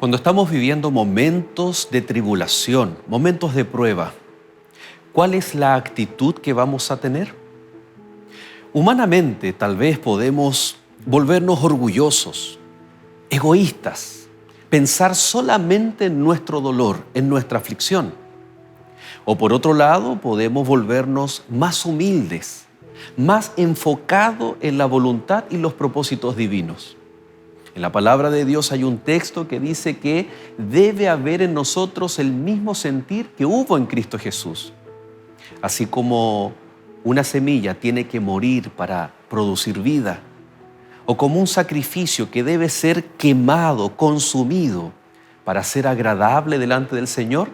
Cuando estamos viviendo momentos de tribulación, momentos de prueba, ¿cuál es la actitud que vamos a tener? Humanamente, tal vez podemos volvernos orgullosos, egoístas, pensar solamente en nuestro dolor, en nuestra aflicción. O por otro lado, podemos volvernos más humildes, más enfocados en la voluntad y los propósitos divinos. En la palabra de Dios hay un texto que dice que debe haber en nosotros el mismo sentir que hubo en Cristo Jesús. Así como una semilla tiene que morir para producir vida, o como un sacrificio que debe ser quemado, consumido, para ser agradable delante del Señor,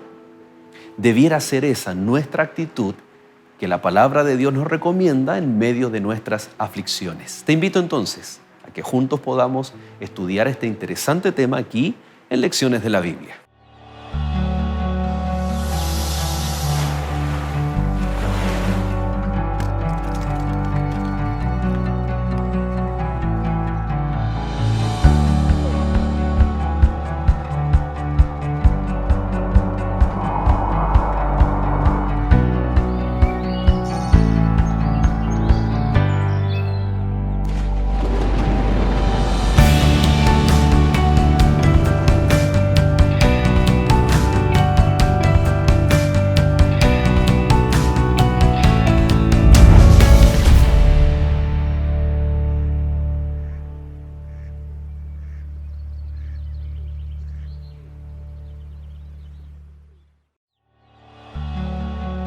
debiera ser esa nuestra actitud que la palabra de Dios nos recomienda en medio de nuestras aflicciones. Te invito entonces a que juntos podamos estudiar este interesante tema aquí en Lecciones de la Biblia.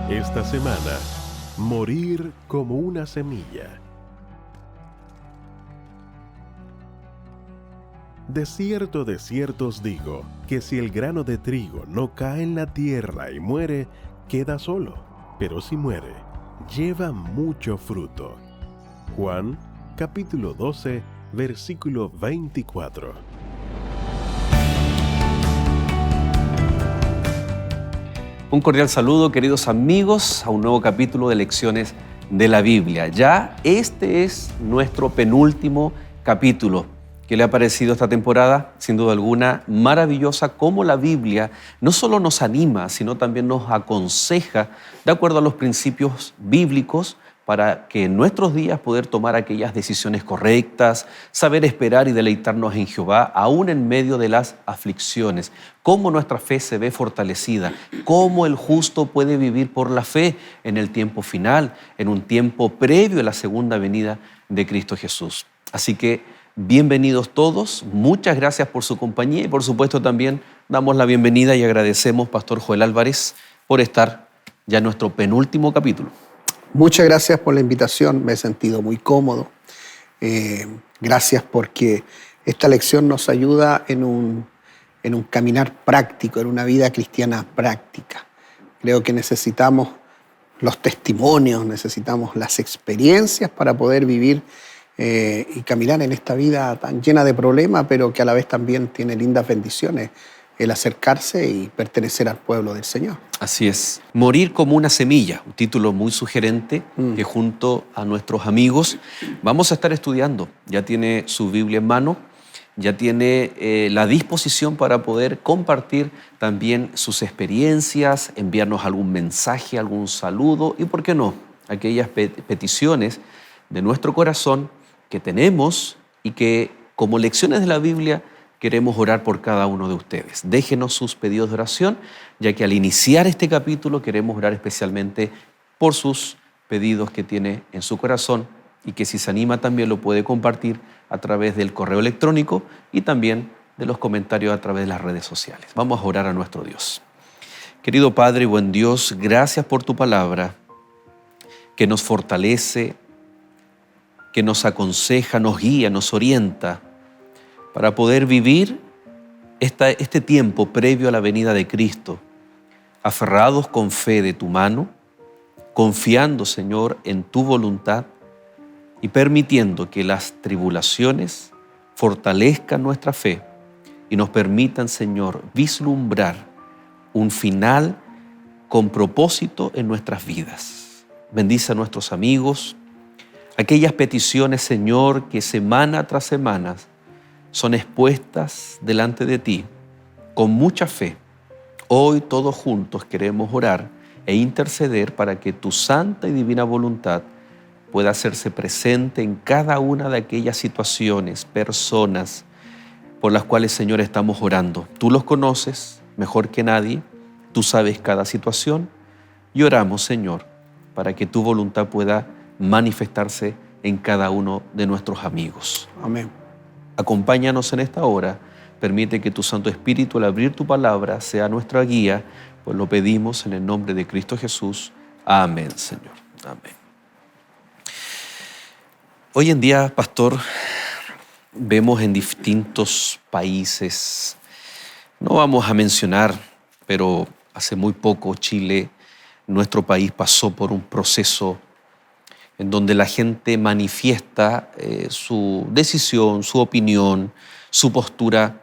Esta semana, morir como una semilla. De cierto os digo, que si el grano de trigo no cae en la tierra y muere, queda solo, pero si muere, lleva mucho fruto. Juan, capítulo 12, versículo 24. Un cordial saludo, queridos amigos, a un nuevo capítulo de Lecciones de la Biblia. Ya este es nuestro penúltimo capítulo. ¿Qué le ha parecido esta temporada? Sin duda alguna, maravillosa, cómo la Biblia no solo nos anima, sino también nos aconseja de acuerdo a los principios bíblicos para que en nuestros días poder tomar aquellas decisiones correctas, saber esperar y deleitarnos en Jehová, aún en medio de las aflicciones. Cómo nuestra fe se ve fortalecida, cómo el justo puede vivir por la fe en el tiempo final, en un tiempo previo a la segunda venida de Cristo Jesús. Así que bienvenidos todos, muchas gracias por su compañía y por supuesto también damos la bienvenida y agradecemos, Pastor Joel Álvarez, por estar ya en nuestro penúltimo capítulo. Muchas gracias por la invitación, me he sentido muy cómodo. Gracias porque esta lección nos ayuda en un caminar práctico, en una vida cristiana práctica. Creo que necesitamos los testimonios, necesitamos las experiencias para poder vivir y caminar en esta vida tan llena de problemas, pero que a la vez también tiene lindas bendiciones, el acercarse y pertenecer al pueblo del Señor. Así es. Morir como una semilla, un título muy sugerente que junto a nuestros amigos vamos a estar estudiando. Ya tiene su Biblia en mano, ya tiene la disposición para poder compartir también sus experiencias, enviarnos algún mensaje, algún saludo y, ¿por qué no?, aquellas peticiones de nuestro corazón que tenemos y que como Lecciones de la Biblia queremos orar por cada uno de ustedes. Déjenos sus pedidos de oración, ya que al iniciar este capítulo queremos orar especialmente por sus pedidos que tiene en su corazón y que si se anima también lo puede compartir a través del correo electrónico y también de los comentarios a través de las redes sociales. Vamos a orar a nuestro Dios. Querido Padre y buen Dios, gracias por tu palabra que nos fortalece, que nos aconseja, nos guía, nos orienta para poder vivir este tiempo previo a la venida de Cristo, aferrados con fe de tu mano, confiando, Señor, en tu voluntad y permitiendo que las tribulaciones fortalezcan nuestra fe y nos permitan, Señor, vislumbrar un final con propósito en nuestras vidas. Bendice a nuestros amigos, aquellas peticiones, Señor, que semana tras semana son expuestas delante de ti. con mucha fe, hoy todos juntos queremos orar e interceder para que tu santa y divina voluntad pueda hacerse presente en cada una de aquellas situaciones, personas por las cuales, Señor, estamos orando. Tú los conoces mejor que nadie, tú sabes cada situación y oramos, Señor, para que tu voluntad pueda manifestarse en cada uno de nuestros amigos. Amén. Acompáñanos en esta hora, permite que tu Santo Espíritu al abrir tu palabra sea nuestra guía, pues lo pedimos en el nombre de Cristo Jesús. Amén, Señor. Amén. Hoy en día, pastor, vemos en distintos países, no vamos a mencionar, pero hace muy poco Chile, nuestro país, pasó por un proceso en donde la gente manifiesta su decisión, su opinión, su postura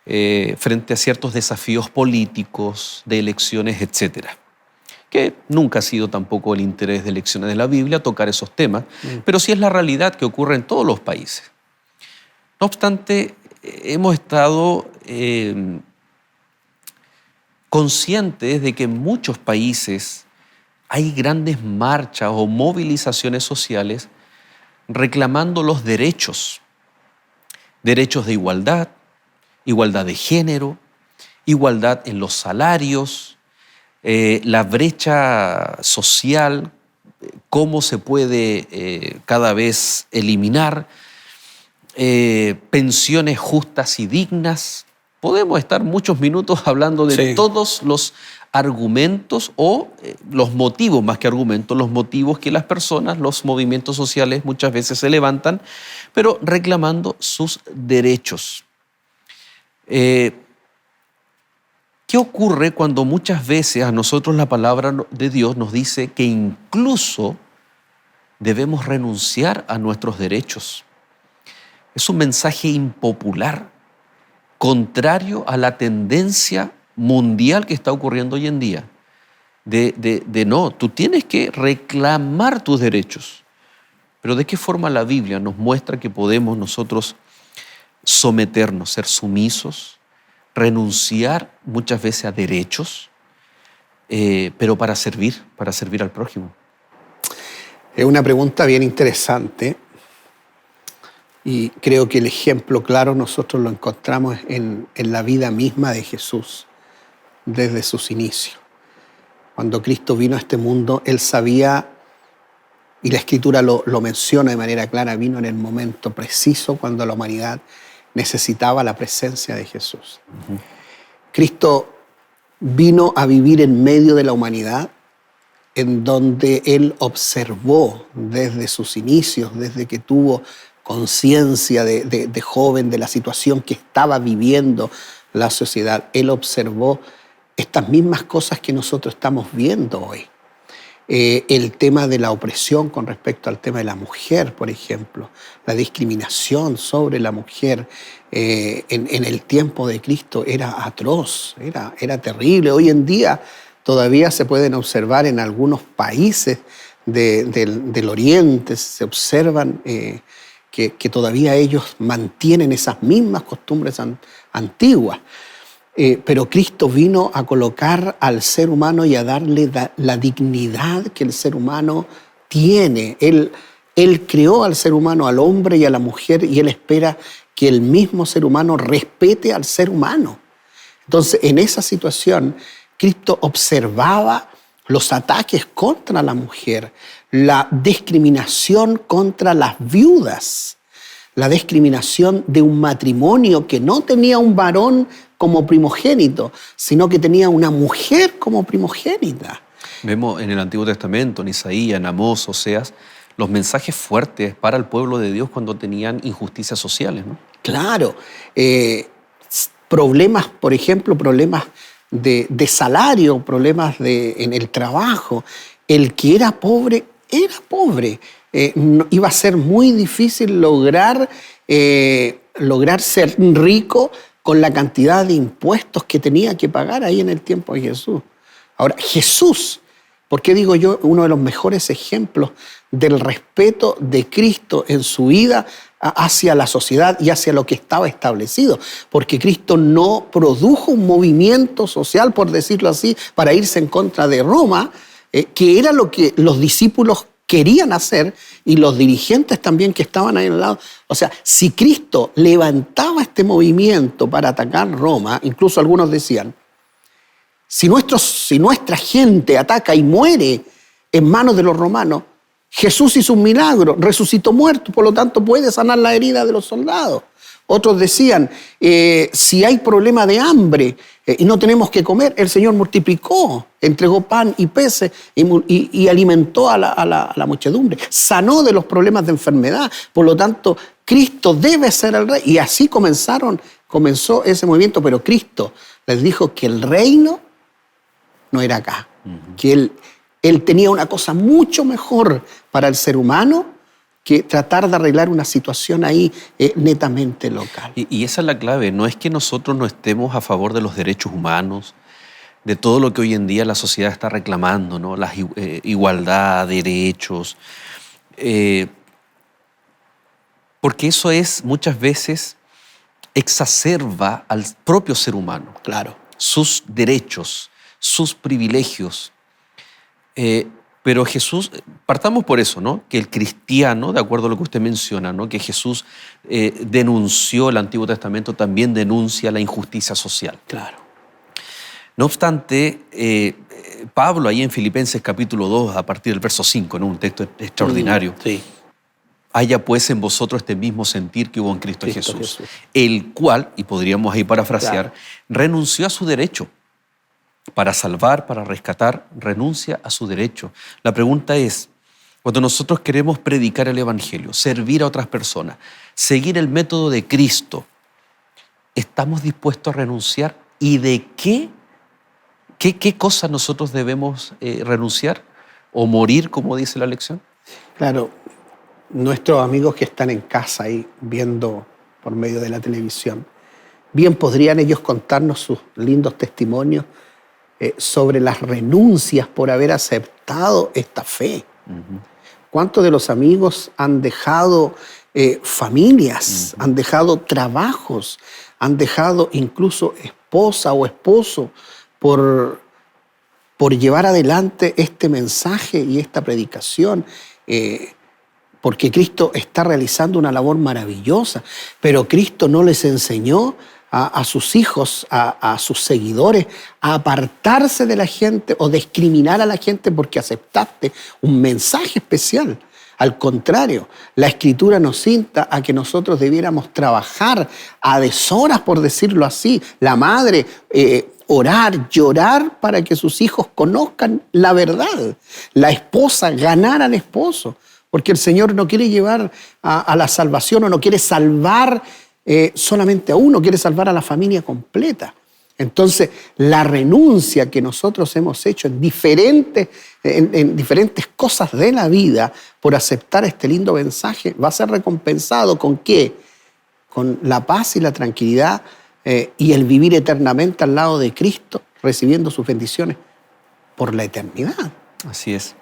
frente a ciertos desafíos políticos, de elecciones, etcétera. Que nunca ha sido tampoco el interés de Lecciones de la Biblia tocar esos temas, pero sí es la realidad que ocurre en todos los países. No obstante, hemos estado conscientes de que en muchos países hay grandes marchas o movilizaciones sociales reclamando los derechos. Derechos de igualdad, igualdad de género, igualdad en los salarios, la brecha social, cómo se puede cada vez eliminar, pensiones justas y dignas. Podemos estar muchos minutos hablando de todos los argumentos o los motivos, más que argumentos, los motivos que las personas, los movimientos sociales muchas veces se levantan, pero reclamando sus derechos. ¿Qué ocurre cuando muchas veces a nosotros la palabra de Dios nos dice que incluso debemos renunciar a nuestros derechos? Es un mensaje impopular, contrario a la tendencia mundial que está ocurriendo hoy en día, de no, tú tienes que reclamar tus derechos. Pero ¿de qué forma la Biblia nos muestra que podemos nosotros someternos, ser sumisos, renunciar muchas veces a derechos, pero para servir al prójimo? Es una pregunta bien interesante y creo que el ejemplo claro nosotros lo encontramos en la vida misma de Jesús desde sus inicios. Cuando Cristo vino a este mundo, Él sabía, y la Escritura lo menciona de manera clara, vino en el momento preciso cuando la humanidad necesitaba la presencia de Jesús. Cristo vino a vivir en medio de la humanidad, en donde Él observó desde sus inicios, desde que tuvo conciencia de joven de la situación que estaba viviendo la sociedad. Él observó estas mismas cosas que nosotros estamos viendo hoy. El tema de la opresión con respecto al tema de la mujer, por ejemplo, la discriminación sobre la mujer en el tiempo de Cristo era atroz, era terrible. Hoy en día todavía se pueden observar en algunos países del Oriente, se observan que todavía ellos mantienen esas mismas costumbres antiguas. Pero Cristo vino a colocar al ser humano y a darle la dignidad que el ser humano tiene. Él creó al ser humano, al hombre y a la mujer, y Él espera que el mismo ser humano respete al ser humano. Entonces, en esa situación, Cristo observaba los ataques contra la mujer, la discriminación contra las viudas, la discriminación de un matrimonio que no tenía un varón como primogénito, sino que tenía una mujer como primogénita. Vemos en el Antiguo Testamento, en Isaías, en Amós, Oseas, los mensajes fuertes para el pueblo de Dios cuando tenían injusticias sociales, ¿no? Claro. Problemas, por ejemplo, problemas de salario, problemas en el trabajo. El que era pobre. Iba a ser muy difícil lograr ser rico con la cantidad de impuestos que tenía que pagar ahí en el tiempo de Jesús. Ahora, Jesús, ¿por qué digo yo? Uno de los mejores ejemplos del respeto de Cristo en su vida hacia la sociedad y hacia lo que estaba establecido, porque Cristo no produjo un movimiento social, por decirlo así, para irse en contra de Roma, que era lo que los discípulos querían hacer y los dirigentes también que estaban ahí al lado. O sea, si Cristo levantaba este movimiento para atacar Roma, incluso algunos decían, si nuestra gente ataca y muere en manos de los romanos, Jesús hizo un milagro, resucitó muerto, por lo tanto puede sanar la herida de los soldados. Otros decían, si hay problema de hambre y no tenemos que comer, el Señor multiplicó, entregó pan y peces y alimentó a la muchedumbre. Sanó de los problemas de enfermedad, por lo tanto Cristo debe ser el rey. Y así comenzó ese movimiento, pero Cristo les dijo que el reino no era acá, que Él tenía una cosa mucho mejor para el ser humano que tratar de arreglar una situación ahí netamente local. Y esa es la clave, no es que nosotros no estemos a favor de los derechos humanos, de todo lo que hoy en día la sociedad está reclamando, ¿no? La igualdad, derechos, porque eso es muchas veces exacerba al propio ser humano. Claro. Sus derechos, sus privilegios. Pero Jesús, partamos por eso, ¿no? Que el cristiano, de acuerdo a lo que usted menciona, ¿no? Que Jesús denunció, el Antiguo Testamento también denuncia la injusticia social. Claro. No obstante, Pablo, ahí en Filipenses capítulo 2, a partir del verso 5, ¿no? Un texto extraordinario. Sí. Haya pues en vosotros este mismo sentir que hubo en Cristo Jesús, el cual, y podríamos ahí parafrasear, renunció a su derecho. Para salvar, para rescatar, renuncia a su derecho. La pregunta es, cuando nosotros queremos predicar el Evangelio, servir a otras personas, seguir el método de Cristo, ¿estamos dispuestos a renunciar? ¿Y de qué cosas nosotros debemos renunciar? ¿O morir, como dice la lección? Claro, nuestros amigos que están en casa ahí viendo por medio de la televisión, bien podrían ellos contarnos sus lindos testimonios sobre las renuncias por haber aceptado esta fe. ¿Cuántos de los amigos han dejado familias, han dejado trabajos, han dejado incluso esposa o esposo por llevar adelante este mensaje y esta predicación? Porque Cristo está realizando una labor maravillosa, pero Cristo no les enseñó a sus hijos, a sus seguidores, a apartarse de la gente o discriminar a la gente porque aceptaste un mensaje especial. Al contrario, la Escritura nos insta a que nosotros debiéramos trabajar a deshoras, por decirlo así. La madre, orar, llorar para que sus hijos conozcan la verdad. La esposa, ganar al esposo. Porque el Señor no quiere llevar a la salvación o no quiere salvar solamente a uno, quiere salvar a la familia completa. Entonces, la renuncia que nosotros hemos hecho en diferentes cosas de la vida por aceptar este lindo mensaje va a ser recompensado ¿con qué? Con la paz y la tranquilidad y el vivir eternamente al lado de Cristo, recibiendo sus bendiciones por la eternidad. Así es.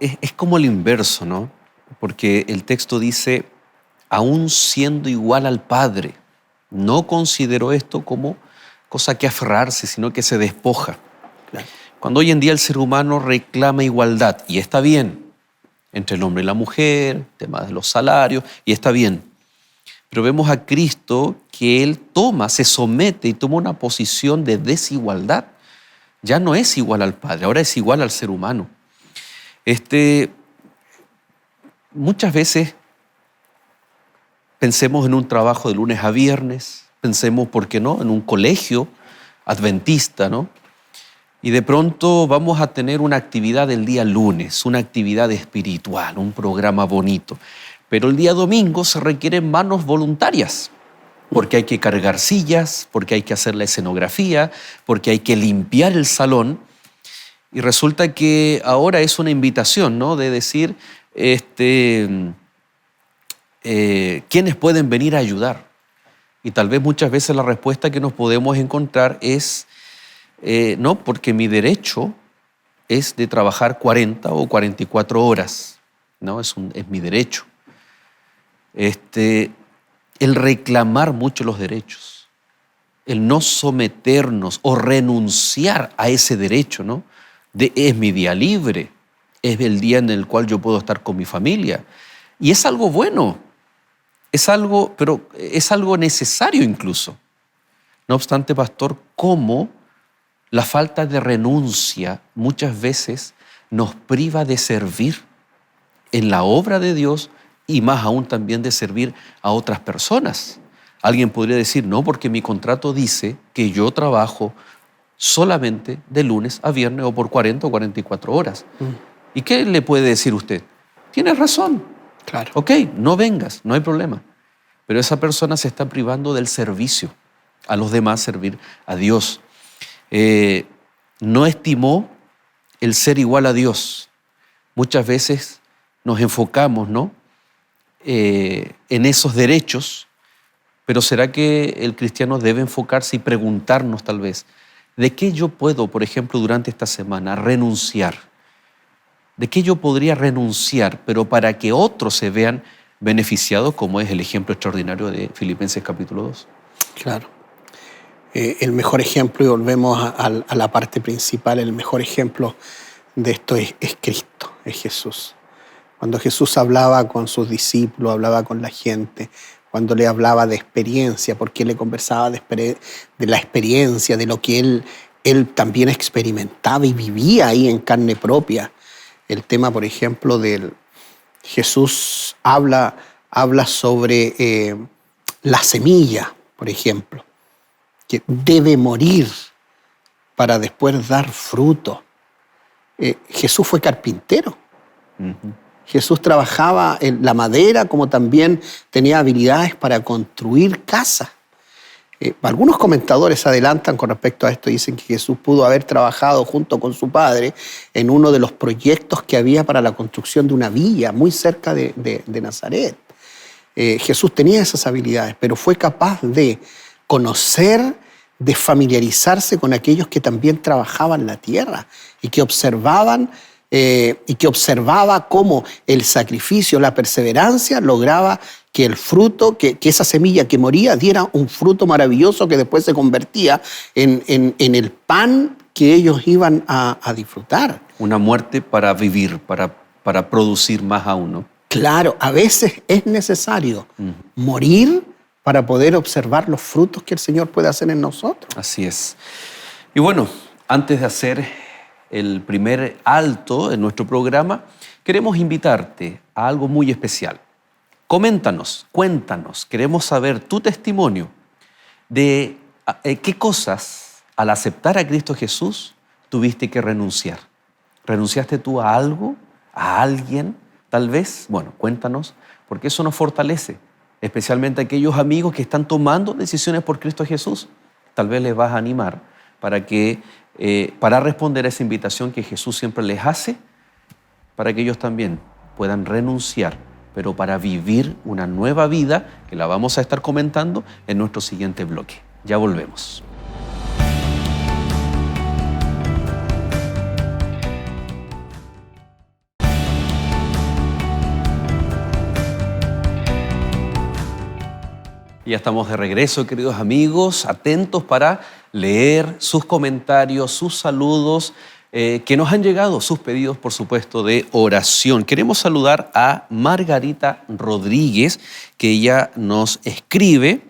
Es como el inverso, ¿no? Porque el texto dice, aún siendo igual al Padre, no consideró esto como cosa que aferrarse, sino que se despoja. Claro. Cuando hoy en día el ser humano reclama igualdad, y está bien, entre el hombre y la mujer, temas de los salarios, y está bien. Pero vemos a Cristo que Él se somete y toma una posición de desigualdad. Ya no es igual al Padre, ahora es igual al ser humano. Muchas veces pensemos en un trabajo de lunes a viernes, pensemos, ¿por qué no?, en un colegio adventista, ¿no? Y de pronto vamos a tener una actividad el día lunes, una actividad espiritual, un programa bonito. Pero el día domingo se requieren manos voluntarias, porque hay que cargar sillas, porque hay que hacer la escenografía, porque hay que limpiar el salón. Y resulta que ahora es una invitación, ¿no?, de decir, ¿quiénes pueden venir a ayudar? Y tal vez muchas veces la respuesta que nos podemos encontrar es, no, porque mi derecho es de trabajar 40 o 44 horas, ¿no? Es mi derecho. el reclamar mucho los derechos, el no someternos o renunciar a ese derecho, ¿no? Es mi día libre, es el día en el cual yo puedo estar con mi familia. Y es algo bueno, pero es algo necesario incluso. No obstante, pastor, cómo la falta de renuncia muchas veces nos priva de servir en la obra de Dios y más aún también de servir a otras personas. Alguien podría decir, no, porque mi contrato dice que yo trabajo solamente de lunes a viernes o por 40 o 44 horas. ¿Y qué le puede decir usted? Tienes razón. Claro. Ok, no vengas, no hay problema. Pero esa persona se está privando del servicio a los demás, servir a Dios. No estimó el ser igual a Dios. Muchas veces nos enfocamos, ¿no? En esos derechos, pero ¿será que el cristiano debe enfocarse y preguntarnos tal vez, ¿de qué yo puedo, por ejemplo, durante esta semana renunciar? ¿De qué yo podría renunciar, pero para que otros se vean beneficiados, como es el ejemplo extraordinario de Filipenses capítulo 2? Claro. El mejor ejemplo, y volvemos a la parte principal, el mejor ejemplo de esto es Cristo, es Jesús. Cuando Jesús hablaba con sus discípulos, hablaba con la gente, cuando le hablaba de experiencia, porque le conversaba de la experiencia, de lo que él también experimentaba y vivía ahí en carne propia. El tema, por ejemplo, Jesús habla sobre la semilla, por ejemplo, que debe morir para después dar fruto. Jesús fue carpintero. Jesús trabajaba en la madera, como también tenía habilidades para construir casas. Algunos comentadores adelantan con respecto a esto, dicen que Jesús pudo haber trabajado junto con su padre en uno de los proyectos que había para la construcción de una villa muy cerca de Nazaret. Jesús tenía esas habilidades, pero fue capaz de conocer, de familiarizarse con aquellos que también trabajaban la tierra y que observaba cómo el sacrificio, la perseverancia lograba que el fruto, que esa semilla que moría diera un fruto maravilloso que después se convertía en el pan que ellos iban a disfrutar. Una muerte para vivir, para producir más aún, ¿no? Claro, a veces es necesario morir para poder observar los frutos que el Señor puede hacer en nosotros. Así es. Y bueno, antes de hacer el primer alto en nuestro programa, queremos invitarte a algo muy especial. Coméntanos, cuéntanos, queremos saber tu testimonio de qué cosas al aceptar a Cristo Jesús tuviste que renunciar. ¿Renunciaste tú a algo, a alguien, tal vez? Bueno, cuéntanos, porque eso nos fortalece, especialmente a aquellos amigos que están tomando decisiones por Cristo Jesús. Tal vez les vas a animar para responder a esa invitación que Jesús siempre les hace, para que ellos también puedan renunciar, pero para vivir una nueva vida que la vamos a estar comentando en nuestro siguiente bloque. Ya volvemos. Ya estamos de regreso, queridos amigos, atentos para leer sus comentarios, sus saludos que nos han llegado, sus pedidos, por supuesto, de oración. Queremos saludar a Margarita Rodríguez, que ella nos escribe,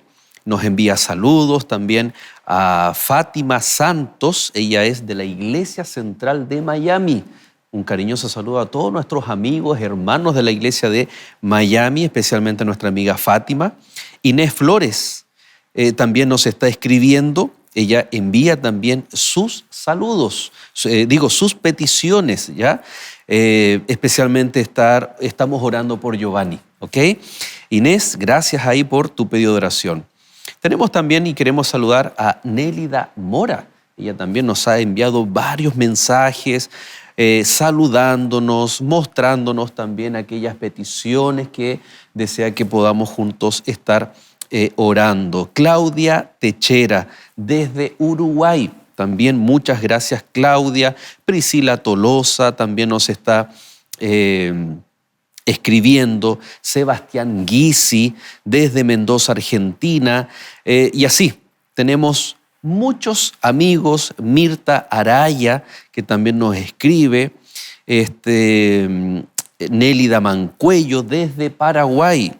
nos envía saludos, también a Fátima Santos, ella es de la Iglesia Central de Miami. Un cariñoso saludo a todos nuestros amigos, hermanos de la Iglesia de Miami, especialmente a nuestra amiga Fátima. Inés Flores también nos está escribiendo. Ella envía también sus saludos, sus peticiones, ¿ya? Especialmente estamos orando por Giovanni, ¿ok? Inés, gracias ahí por tu pedido de oración. Tenemos también y queremos saludar a Nélida Mora. Ella también nos ha enviado varios mensajes, saludándonos, mostrándonos también aquellas peticiones que desea que podamos juntos estar orando. Claudia Techera, desde Uruguay. También muchas gracias, Claudia. Priscila Tolosa también nos está escribiendo, Sebastián Guisi desde Mendoza, Argentina, y así tenemos muchos amigos, Mirta Araya, que también nos escribe, Nélida Mancuello desde Paraguay,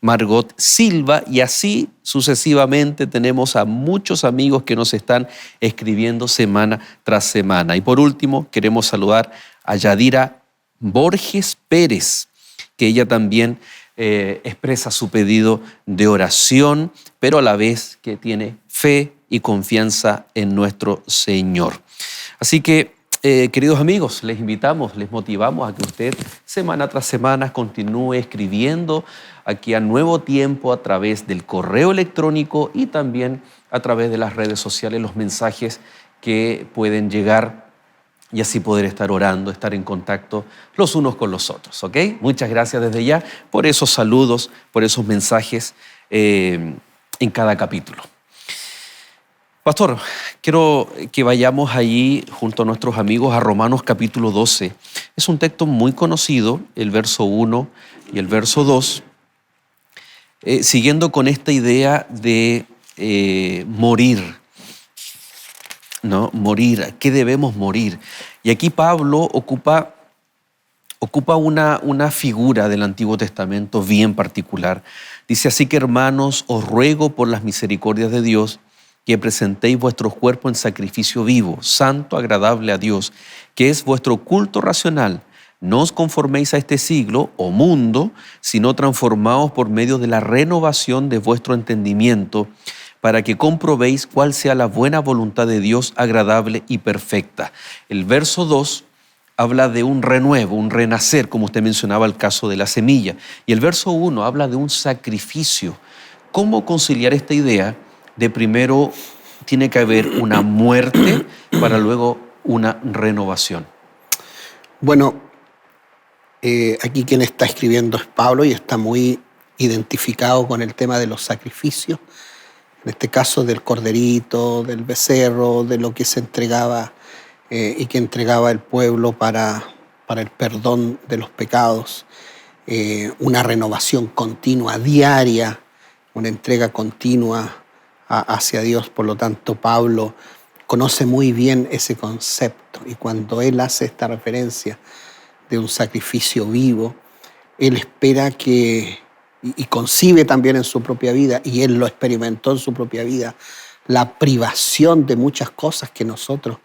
Margot Silva, y así sucesivamente tenemos a muchos amigos que nos están escribiendo semana tras semana. Y por último, queremos saludar a Yadira Borges Pérez, que ella también expresa su pedido de oración, pero a la vez que tiene fe y confianza en nuestro Señor. Así que, queridos amigos, les invitamos, les motivamos a que usted semana tras semana continúe escribiendo aquí a Nuevo Tiempo a través del correo electrónico y también a través de las redes sociales, los mensajes que pueden llegar y así poder estar orando, estar en contacto los unos con los otros, ¿ok? Muchas gracias desde ya por esos saludos, por esos mensajes en cada capítulo. Pastor, quiero que vayamos allí junto a nuestros amigos a Romanos capítulo 12. Es un texto muy conocido, el verso 1 y el verso 2, siguiendo con esta idea de morir. ¿No? Morir, ¿a qué debemos morir? Y aquí Pablo ocupa una figura del Antiguo Testamento bien particular. Dice: así que, hermanos, os ruego por las misericordias de Dios que presentéis vuestros cuerpos en sacrificio vivo, santo, agradable a Dios, que es vuestro culto racional. No os conforméis a este siglo o mundo, sino transformaos por medio de la renovación de vuestro entendimiento, para que comprobéis cuál sea la buena voluntad de Dios, agradable y perfecta. El verso 2 habla de un renuevo, un renacer, como usted mencionaba el caso de la semilla. Y el verso 1 habla de un sacrificio. ¿Cómo conciliar esta idea de primero tiene que haber una muerte para luego una renovación? Bueno, aquí quien está escribiendo es Pablo y está muy identificado con el tema de los sacrificios. En este caso del corderito, del becerro, de lo que se entregaba y que entregaba el pueblo para el perdón de los pecados, una renovación continua, diaria, una entrega continua hacia Dios. Por lo tanto, Pablo conoce muy bien ese concepto y cuando él hace esta referencia de un sacrificio vivo, él espera que y concibe también en su propia vida, y él lo experimentó en su propia vida, la privación de muchas cosas que nosotros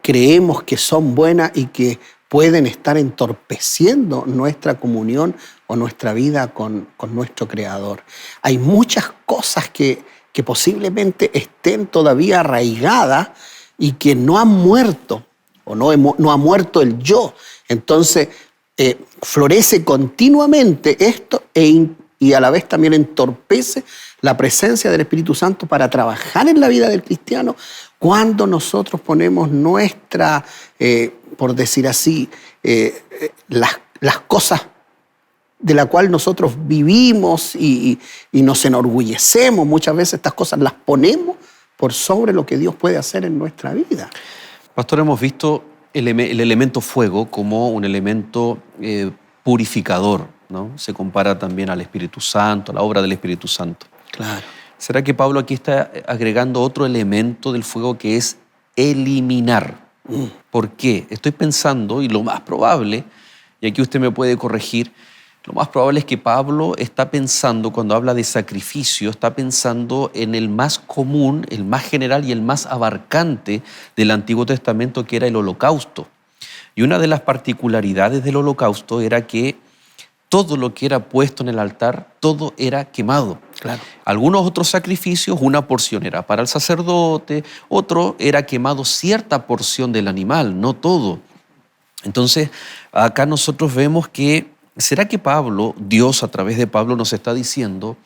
creemos que son buenas y que pueden estar entorpeciendo nuestra comunión o nuestra vida con nuestro Creador. Hay muchas cosas que posiblemente estén todavía arraigadas y que no han muerto, o no ha muerto el yo. Entonces, florece continuamente esto y a la vez también entorpece la presencia del Espíritu Santo para trabajar en la vida del cristiano cuando nosotros ponemos nuestra, por decir así, las cosas de la cual nosotros vivimos y nos enorgullecemos. Muchas veces estas cosas las ponemos por sobre lo que Dios puede hacer en nuestra vida. Pastor, hemos visto el elemento fuego como un elemento purificador, ¿no? Se compara también al Espíritu Santo, a la obra del Espíritu Santo. Claro. ¿Será que Pablo aquí está agregando otro elemento del fuego que es eliminar? ¿Por qué? Estoy pensando, y lo más probable, y aquí usted me puede corregir, lo más probable es que Pablo está pensando, cuando habla de sacrificio, está pensando en el más común, el más general y el más abarcante del Antiguo Testamento, que era el holocausto. Y una de las particularidades del holocausto era que todo lo que era puesto en el altar, todo era quemado. Claro. Algunos otros sacrificios, una porción era para el sacerdote, otro era quemado cierta porción del animal, no todo. Entonces, acá nosotros vemos que ¿será que Pablo, Dios a través de Pablo nos está diciendo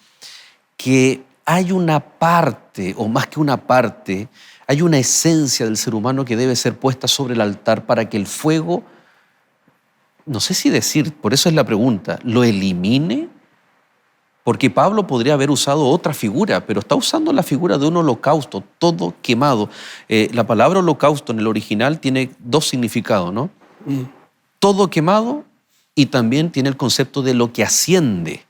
que hay una parte, o más que una parte, hay una esencia del ser humano que debe ser puesta sobre el altar para que el fuego, no sé si decir, por eso es la pregunta, lo elimine? Porque Pablo podría haber usado otra figura, pero está usando la figura de un holocausto, todo quemado. La palabra holocausto en el original tiene dos significados, ¿no? Todo quemado y también tiene el concepto de lo que asciende.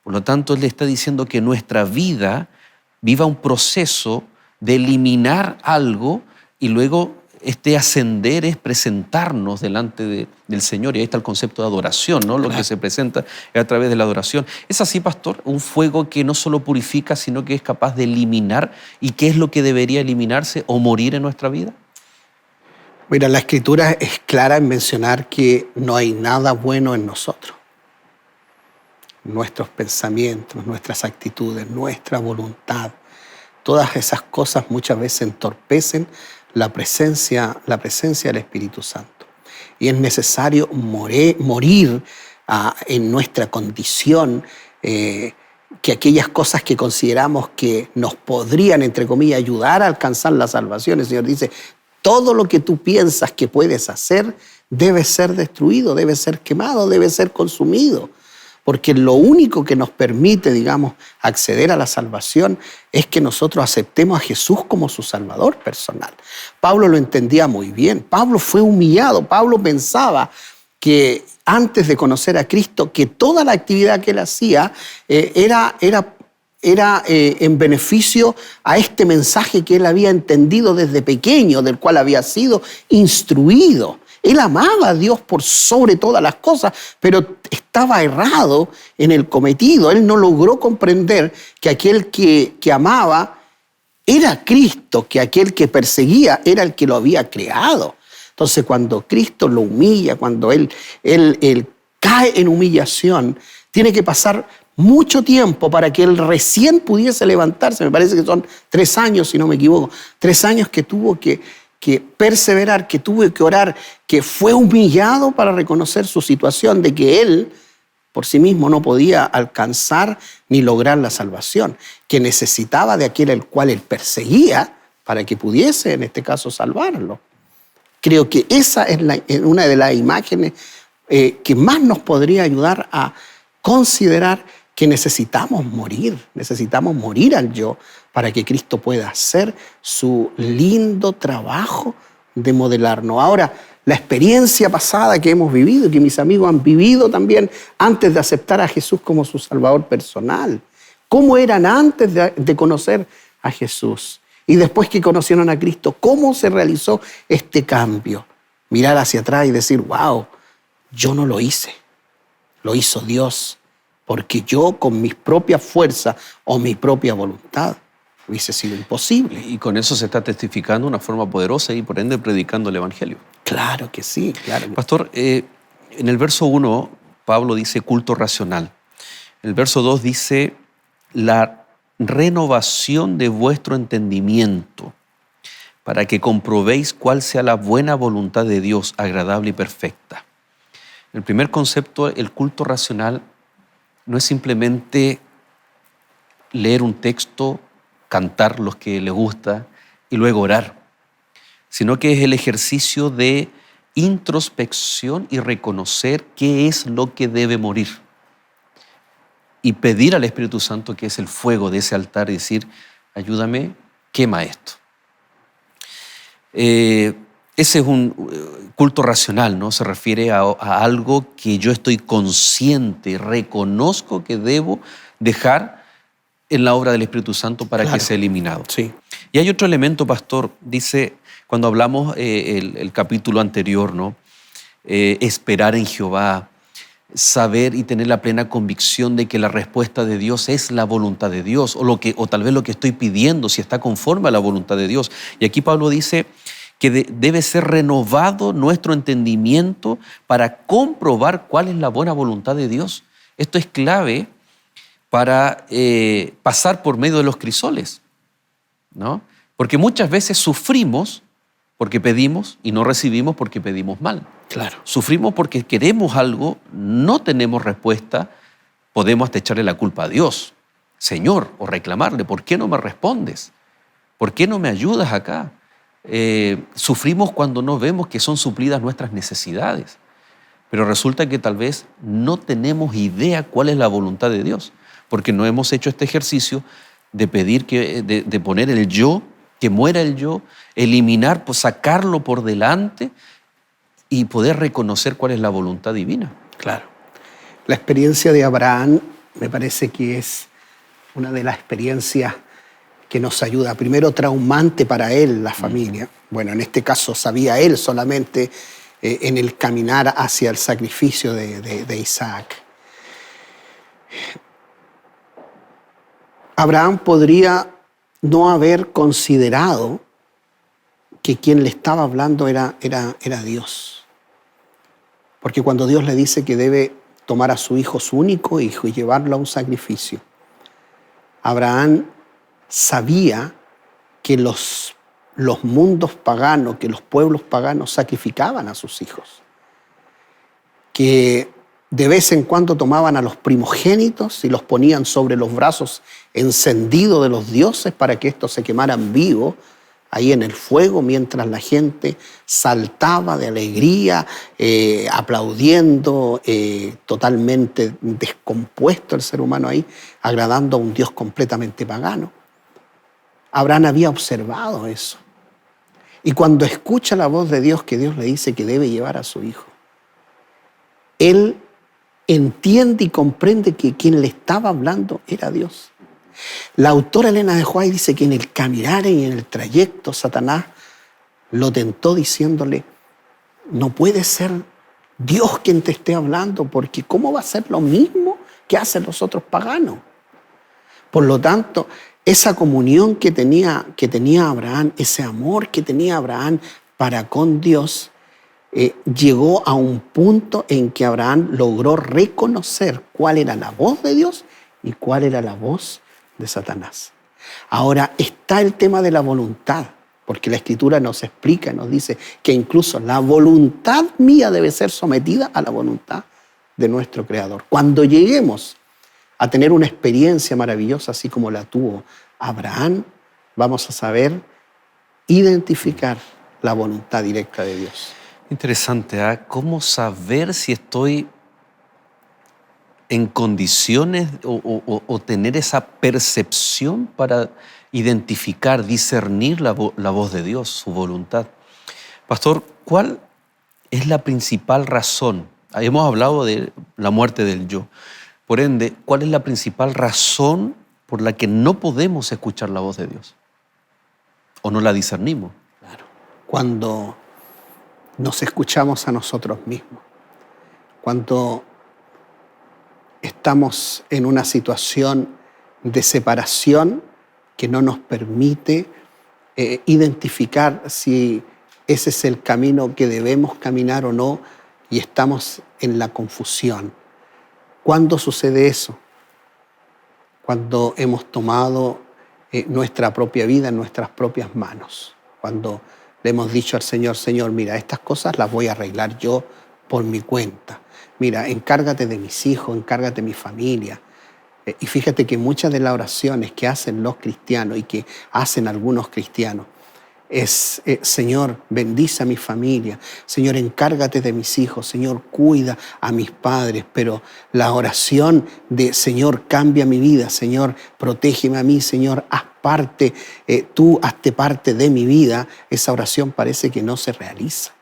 Por lo tanto, él le está diciendo que nuestra vida viva un proceso de eliminar algo y luego este ascender es presentarnos delante del Señor. Y ahí está el concepto de adoración, ¿no? Lo que se presenta es a través de la adoración. ¿Es así, pastor? Un fuego que no solo purifica, sino que es capaz de eliminar. ¿Y qué es lo que debería eliminarse o morir en nuestra vida? Mira, la Escritura es clara en mencionar que no hay nada bueno en nosotros. Nuestros pensamientos, nuestras actitudes, nuestra voluntad, todas esas cosas muchas veces entorpecen la presencia del Espíritu Santo. Y es necesario morir en nuestra condición, que aquellas cosas que consideramos que nos podrían, entre comillas, ayudar a alcanzar la salvación. El Señor dice, todo lo que tú piensas que puedes hacer debe ser destruido, debe ser quemado, debe ser consumido. Porque lo único que nos permite, digamos, acceder a la salvación es que nosotros aceptemos a Jesús como su Salvador personal. Pablo lo entendía muy bien. Pablo fue humillado. Pablo pensaba que antes de conocer a Cristo, que toda la actividad que él hacía era en beneficio a este mensaje que él había entendido desde pequeño, del cual había sido instruido. Él amaba a Dios por sobre todas las cosas, pero estaba errado en el cometido. Él no logró comprender que aquel que amaba era Cristo, que aquel que perseguía era el que lo había creado. Entonces, cuando Cristo lo humilla, cuando él cae en humillación, tiene que pasar mucho tiempo para que él recién pudiese levantarse. Me parece que son 3 años, si no me equivoco. 3 años que tuvo que perseverar, que tuvo que orar, que fue humillado para reconocer su situación de que él por sí mismo no podía alcanzar ni lograr la salvación, que necesitaba de aquel el cual él perseguía para que pudiese, en este caso, salvarlo. Creo que esa es una de las imágenes que más nos podría ayudar a considerar que necesitamos morir al yo para que Cristo pueda hacer su lindo trabajo de modelarnos. Ahora, la experiencia pasada que hemos vivido, que mis amigos han vivido también antes de aceptar a Jesús como su Salvador personal. ¿Cómo eran antes de conocer a Jesús? Y después que conocieron a Cristo, ¿cómo se realizó este cambio? Mirar hacia atrás y decir, wow, yo no lo hice, lo hizo Dios. Porque yo con mis propias fuerzas o mi propia voluntad hubiese sido imposible. Y con eso se está testificando de una forma poderosa y por ende predicando el Evangelio. Claro que sí, claro. Pastor, en el verso 1, Pablo dice culto racional. El verso 2 dice la renovación de vuestro entendimiento para que comprobéis cuál sea la buena voluntad de Dios, agradable y perfecta. El primer concepto, el culto racional, no es simplemente leer un texto, cantar los que le gusta y luego orar, sino que es el ejercicio de introspección y reconocer qué es lo que debe morir. Y pedir al Espíritu Santo, que es el fuego de ese altar, y decir, ayúdame, quema esto. Ese es un culto racional, ¿no? Se refiere a algo que yo estoy consciente, reconozco que debo dejar en la obra del Espíritu Santo para que sea eliminado. Sí. Y hay otro elemento, pastor, dice, cuando hablamos el capítulo anterior, ¿no? Esperar en Jehová, saber y tener la plena convicción de que la respuesta de Dios es la voluntad de Dios, o tal vez lo que estoy pidiendo, si está conforme a la voluntad de Dios. Y aquí Pablo dice que debe ser renovado nuestro entendimiento para comprobar cuál es la buena voluntad de Dios. Esto es clave para pasar por medio de los crisoles, ¿no? Porque muchas veces sufrimos porque pedimos y no recibimos porque pedimos mal. Claro. Sufrimos porque queremos algo, no tenemos respuesta, podemos hasta echarle la culpa a Dios, Señor, o reclamarle, ¿por qué no me respondes? ¿Por qué no me ayudas acá? Sufrimos cuando no vemos que son suplidas nuestras necesidades, pero resulta que tal vez no tenemos idea cuál es la voluntad de Dios, porque no hemos hecho este ejercicio de pedir, de poner el yo, que muera el yo, eliminar, pues sacarlo por delante y poder reconocer cuál es la voluntad divina. Claro. La experiencia de Abraham me parece que es una de las experiencias que nos ayuda. Primero, traumante para él, la familia. Bueno, en este caso sabía él solamente en el caminar hacia el sacrificio de Isaac. Abraham podría no haber considerado que quien le estaba hablando era Dios. Porque cuando Dios le dice que debe tomar a su hijo, su único hijo, y llevarlo a un sacrificio, Abraham sabía que los mundos paganos, que los pueblos paganos sacrificaban a sus hijos, que de vez en cuando tomaban a los primogénitos y los ponían sobre los brazos encendidos de los dioses para que estos se quemaran vivos ahí en el fuego, mientras la gente saltaba de alegría, aplaudiendo, totalmente descompuesto el ser humano ahí, agradando a un Dios completamente pagano. Abraham había observado eso. Y cuando escucha la voz de Dios, que Dios le dice que debe llevar a su hijo, él entiende y comprende que quien le estaba hablando era Dios. La autora Elena de White dice que en el caminar y en el trayecto Satanás lo tentó diciéndole: no puede ser Dios quien te esté hablando, porque ¿cómo va a ser lo mismo que hacen los otros paganos? Por lo tanto, esa comunión que tenía Abraham, ese amor que tenía Abraham para con Dios, llegó a un punto en que Abraham logró reconocer cuál era la voz de Dios y cuál era la voz de Satanás. Ahora está el tema de la voluntad, porque la Escritura nos explica, nos dice que incluso la voluntad mía debe ser sometida a la voluntad de nuestro Creador. Cuando lleguemos a tener una experiencia maravillosa así como la tuvo Abraham, vamos a saber identificar la voluntad directa de Dios. Interesante, ¿eh? ¿Cómo saber si estoy en condiciones o tener esa percepción para identificar, discernir la voz de Dios, su voluntad? Pastor, ¿cuál es la principal razón? Hemos hablado de la muerte del yo. Por ende, ¿cuál es la principal razón por la que no podemos escuchar la voz de Dios? ¿O no la discernimos? Claro. Cuando nos escuchamos a nosotros mismos, cuando estamos en una situación de separación que no nos permite identificar si ese es el camino que debemos caminar o no, y estamos en la confusión. ¿Cuándo sucede eso? Cuando hemos tomado nuestra propia vida en nuestras propias manos. Cuando le hemos dicho al Señor: Señor, mira, estas cosas las voy a arreglar yo por mi cuenta. Mira, encárgate de mis hijos, encárgate de mi familia. Y fíjate que muchas de las oraciones que hacen los cristianos y que hacen algunos cristianos es: Señor, bendice a mi familia. Señor, encárgate de mis hijos. Señor, cuida a mis padres. Pero la oración de: Señor, cambia mi vida. Señor, protégeme a mí. Señor, haz parte, tú hazte parte de mi vida. Esa oración parece que no se realiza.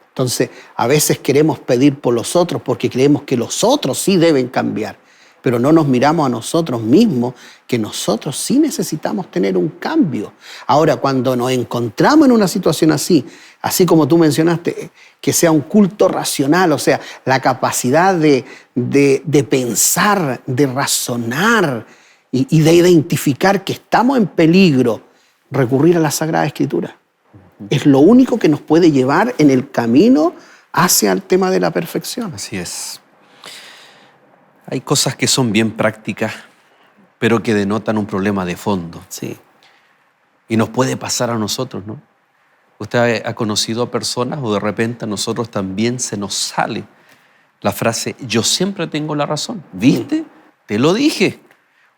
Entonces, a veces queremos pedir por los otros porque creemos que los otros sí deben cambiar, pero no nos miramos a nosotros mismos, que nosotros sí necesitamos tener un cambio. Ahora, cuando nos encontramos en una situación así como tú mencionaste, que sea un culto racional, o sea, la capacidad de pensar, de razonar y de identificar que estamos en peligro, recurrir a la Sagrada Escritura. Es lo único que nos puede llevar en el camino hacia el tema de la perfección. Así es. Hay cosas que son bien prácticas, pero que denotan un problema de fondo. Sí. Y nos puede pasar a nosotros, ¿no? Usted ha conocido a personas o de repente a nosotros también se nos sale la frase: yo siempre tengo la razón. ¿Viste? Te lo dije.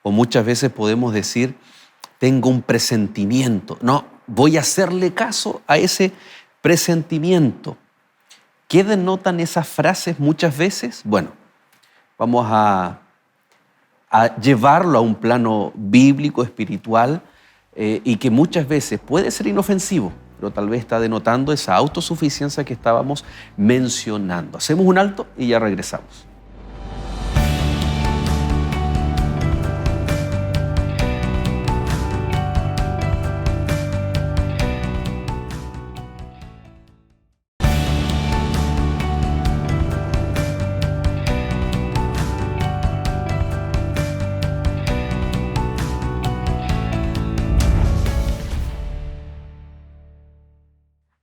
O muchas veces podemos decir: tengo un presentimiento. No, voy a hacerle caso a ese presentimiento. ¿Qué denotan esas frases muchas veces? Bueno, vamos a llevarlo a un plano bíblico, espiritual, y que muchas veces puede ser inofensivo, pero tal vez está denotando esa autosuficiencia que estábamos mencionando. Hacemos un alto y ya regresamos.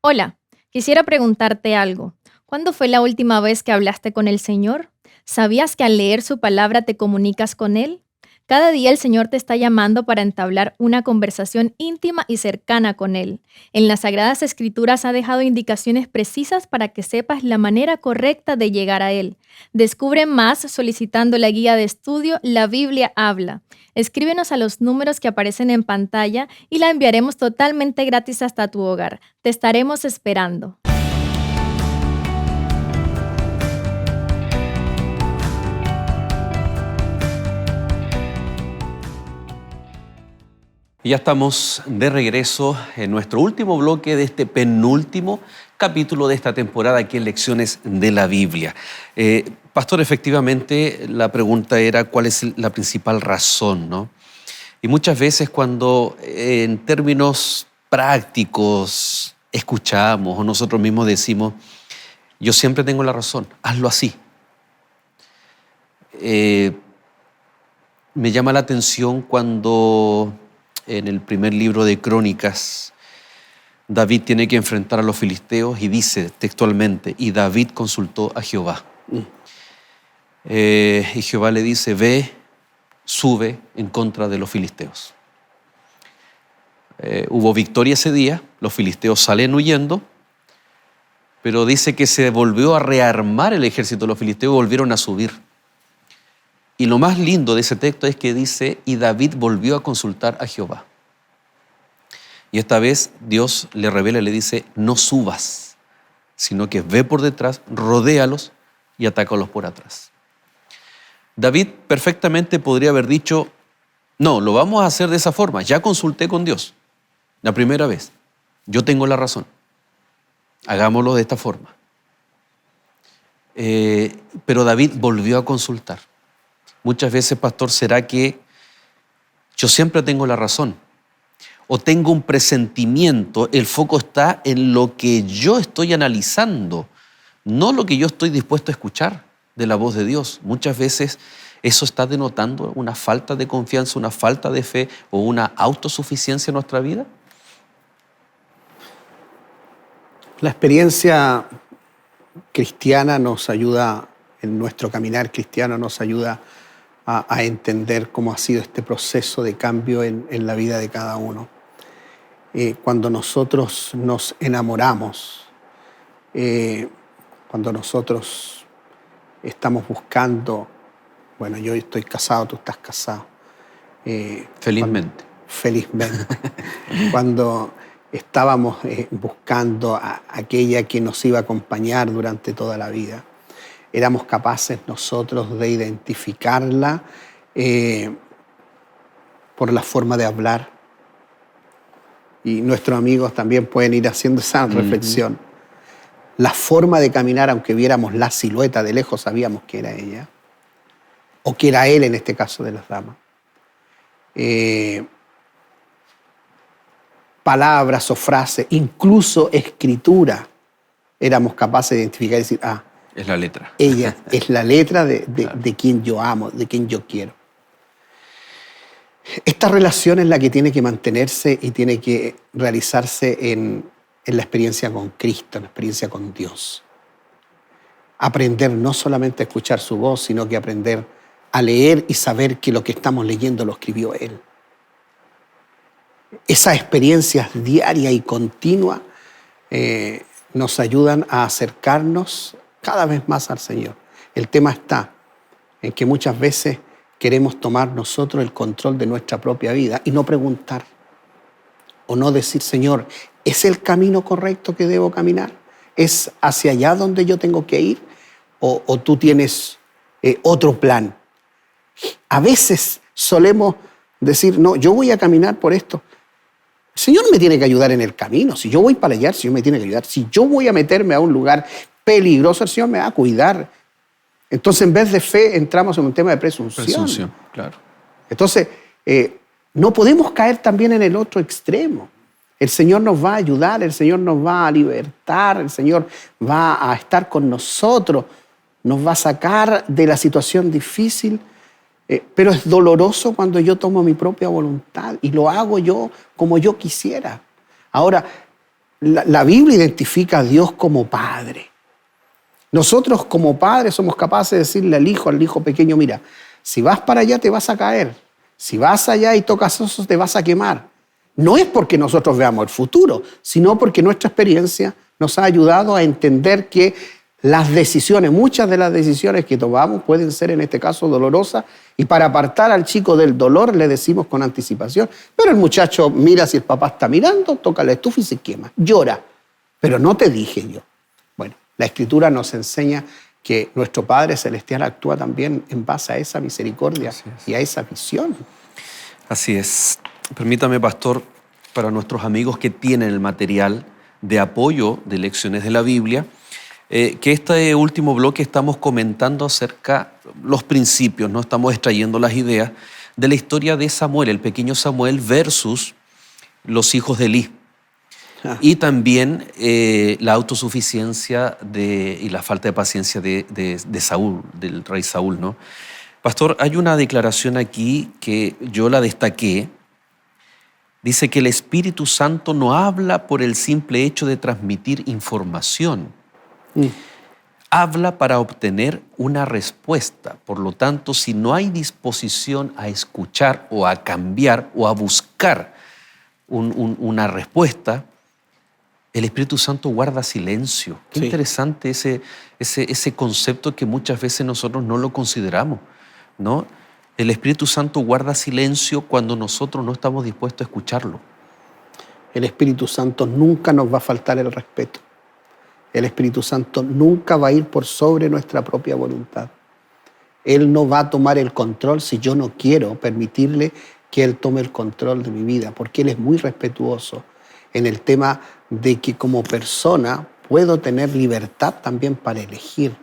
Hola, quisiera preguntarte algo. ¿Cuándo fue la última vez que hablaste con el Señor? ¿Sabías que al leer su palabra te comunicas con Él? Cada día el Señor te está llamando para entablar una conversación íntima y cercana con Él. En las Sagradas Escrituras ha dejado indicaciones precisas para que sepas la manera correcta de llegar a Él. Descubre más solicitando la guía de estudio La Biblia Habla. Escríbenos a los números que aparecen en pantalla y la enviaremos totalmente gratis hasta tu hogar. Te estaremos esperando. Y ya estamos de regreso en nuestro último bloque de este penúltimo capítulo de esta temporada aquí en Lecciones de la Biblia. Pastor, efectivamente la pregunta era ¿cuál es la principal razón, ¿no? Y muchas veces cuando en términos prácticos escuchamos o nosotros mismos decimos yo siempre tengo la razón, hazlo así. Me llama la atención cuando en el primer libro de Crónicas, David tiene que enfrentar a los filisteos y dice textualmente, y David consultó a Jehová. Y Jehová le dice, ve, sube en contra de los filisteos. Hubo victoria ese día, los filisteos salen huyendo, pero dice que se volvió a rearmar el ejército de los filisteos y volvieron a subir. Y lo más lindo de ese texto es que dice, y David volvió a consultar a Jehová. Y esta vez Dios le revela y le dice, no subas, sino que ve por detrás, rodéalos y atácalos por atrás. David perfectamente podría haber dicho, no, lo vamos a hacer de esa forma. Ya consulté con Dios la primera vez. Yo tengo la razón. Hagámoslo de esta forma. Pero David volvió a consultar. Muchas veces, pastor, ¿será que yo siempre tengo la razón? O tengo un presentimiento, el foco está en lo que yo estoy analizando, no lo que yo estoy dispuesto a escuchar de la voz de Dios. Muchas veces eso está denotando una falta de confianza, una falta de fe o una autosuficiencia en nuestra vida. La experiencia cristiana nos ayuda, en nuestro caminar cristiano nos ayuda a entender cómo ha sido este proceso de cambio en la vida de cada uno. Cuando nosotros nos enamoramos, cuando nosotros estamos buscando, bueno, yo estoy casado, tú estás casado. Felizmente. Felizmente. Cuando estábamos buscando a aquella que nos iba a acompañar durante toda la vida, éramos capaces nosotros de identificarla por la forma de hablar. Y nuestros amigos también pueden ir haciendo esa reflexión. La forma de caminar, aunque viéramos la silueta de lejos, sabíamos que era ella, o que era él en este caso de las damas. Palabras o frases, incluso escritura, éramos capaces de identificar y decir, es la letra. Ella es la letra de quien yo amo, de quien yo quiero. Esta relación es la que tiene que mantenerse y tiene que realizarse en la experiencia con Cristo, en la experiencia con Dios. Aprender no solamente a escuchar su voz, sino que aprender a leer y saber que lo que estamos leyendo lo escribió Él. Esas experiencias diarias y continuas nos ayudan a acercarnos cada vez más al Señor. El tema está en que muchas veces queremos tomar nosotros el control de nuestra propia vida y no preguntar o no decir, Señor, ¿es el camino correcto que debo caminar? ¿Es hacia allá donde yo tengo que ir? ¿O tú tienes otro plan? A veces solemos decir, no, yo voy a caminar por esto. El Señor me tiene que ayudar en el camino. Si yo voy para allá, el Señor me tiene que ayudar. Si yo voy a meterme a un lugar peligroso, el Señor me va a cuidar. Entonces, en vez de fe, entramos en un tema de presunción. Presunción, claro. Entonces, no podemos caer también en el otro extremo. El Señor nos va a ayudar, el Señor nos va a libertar, el Señor va a estar con nosotros, nos va a sacar de la situación difícil, pero es doloroso cuando yo tomo mi propia voluntad y lo hago yo como yo quisiera. Ahora, La Biblia identifica a Dios como Padre. Nosotros como padres somos capaces de decirle al hijo pequeño, mira, si vas para allá te vas a caer, si vas allá y tocas osos te vas a quemar. No es porque nosotros veamos el futuro, sino porque nuestra experiencia nos ha ayudado a entender que las decisiones, muchas de las decisiones que tomamos pueden ser en este caso dolorosas, y para apartar al chico del dolor le decimos con anticipación, pero el muchacho mira si el papá está mirando, toca la estufa y se quema, llora, pero no te dije yo. Bueno, la Escritura nos enseña que nuestro Padre Celestial actúa también en base a esa misericordia y a esa visión. Así es. Permítame, pastor, para nuestros amigos que tienen el material de apoyo de lecciones de la Biblia, que este último bloque estamos comentando acerca de los principios, ¿no? Estamos extrayendo las ideas de la historia de Samuel, el pequeño Samuel versus los hijos de Elí. Y también la autosuficiencia y la falta de paciencia de Saúl, del rey Saúl, ¿no? Pastor, hay una declaración aquí que yo la destaqué. Dice que el Espíritu Santo no habla por el simple hecho de transmitir información. Habla para obtener una respuesta. Por lo tanto, si no hay disposición a escuchar o a cambiar o a buscar una respuesta, el Espíritu Santo guarda silencio. Qué interesante ese concepto que muchas veces nosotros no lo consideramos, ¿no? El Espíritu Santo guarda silencio cuando nosotros no estamos dispuestos a escucharlo. El Espíritu Santo nunca nos va a faltar el respeto. El Espíritu Santo nunca va a ir por sobre nuestra propia voluntad. Él no va a tomar el control si yo no quiero permitirle que Él tome el control de mi vida, porque Él es muy respetuoso en el tema de que como persona puedo tener libertad también para elegir.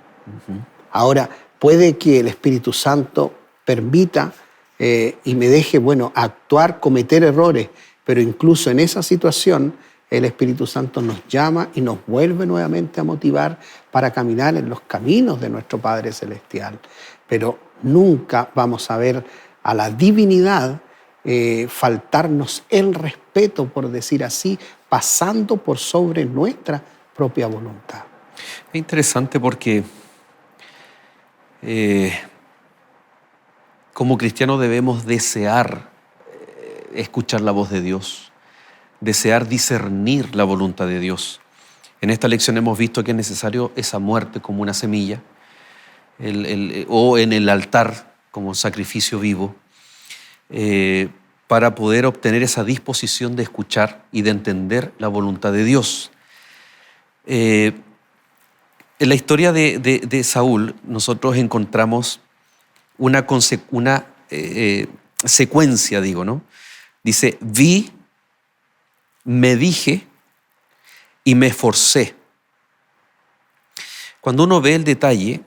Ahora, puede que el Espíritu Santo permita y me deje, actuar, cometer errores, pero incluso en esa situación el Espíritu Santo nos llama y nos vuelve nuevamente a motivar para caminar en los caminos de nuestro Padre Celestial. Pero nunca vamos a ver a la divinidad faltarnos el respeto, por decir así, pasando por sobre nuestra propia voluntad. Es interesante porque como cristianos debemos desear escuchar la voz de Dios, desear discernir la voluntad de Dios. En esta lección hemos visto que es necesario esa muerte como una semilla, o en el altar como un sacrificio vivo, para poder obtener esa disposición de escuchar y de entender la voluntad de Dios. En la historia de Saúl nosotros encontramos una secuencia, ¿no? Dice, vi, me dije y me esforcé. Cuando uno ve el detalle,